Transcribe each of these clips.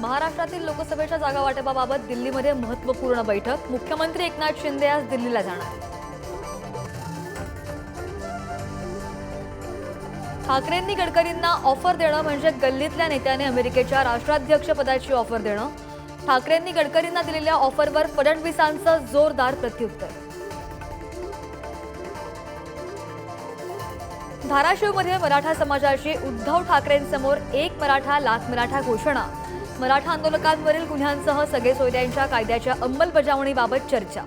महाराष्ट्रातील लोकसभेच्या जागा वाटपाबाबत दिल्लीमध्ये महत्त्वपूर्ण बैठक। मुख्यमंत्री एकनाथ शिंदे आज दिल्लीला जाणार। ठाकरेंनी गडकरींना ऑफर देणं म्हणजे गल्लीतल्या नेत्याने अमेरिकेच्या राष्ट्राध्यक्षपदाची ऑफर देणं। ठाकरेंनी गडकरींना दिलेल्या ऑफरवर फडणवीसांचं जोरदार प्रत्युत्तर। धाराशिवमध्ये मराठा समाजाची उद्धव ठाकरेंसमोर एक मराठा लाख मराठा घोषणा। मराठा आंदोलकांवरील गुन्ह्यांसह सगळे सोयऱ्यांच्या कायद्याच्या अंमलबजावणीबाबत चर्चा।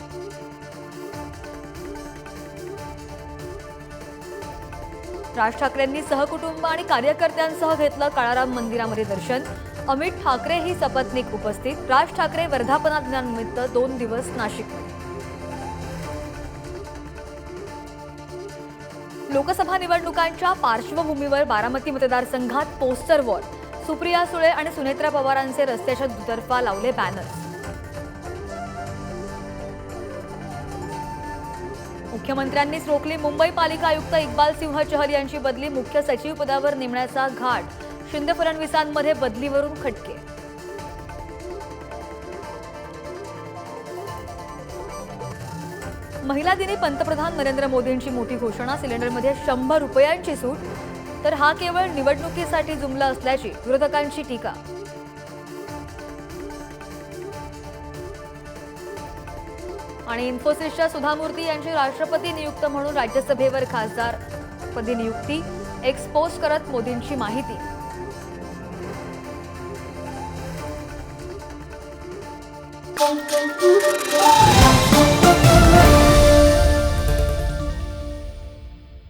राज ठाकरेंनी सहकुटुंब आणि कार्यकर्त्यांसह घेतलं काळाराम मंदिरामध्ये दर्शन। अमित ठाकरे ही सपत्नीक उपस्थित। राज ठाकरे वर्धापना दिनानिमित्त 2 दिवस नाशिकमध्ये। लोकसभा निवडणुकांच्या पार्श्वभूमीवर बारामती मतदारसंघात पोस्टर वॉर। सुप्रिया सुळे आणि सुनेत्रा पवारांचे रस्त्याच्या दुतर्फा लावले बॅनर्स। मुख्यमंत्र्यांनीच रोखली मुंबई पालिका आयुक्त इक्बाल सिंह चहल यांची बदली। मुख्य सचिव पदावर नेमण्याचा घाट। शिंदे फडणवीसांमध्ये बदलीवरून खटके। महिला दिनी पंतप्रधान नरेंद्र मोदींची मोठी घोषणा। सिलेंडरमध्ये 100 रुपयांची सूट। तर हा केवळ निवडणुकीसाठी जुमला असल्याची विरोधकांची टीका। आणि इन्फोसिसच्या सुधा मूर्ती यांची राष्ट्रपती नियुक्त म्हणून राज्यसभेवर खासदारपदी नियुक्ती। एक्सपोज करत मोदींची माहिती।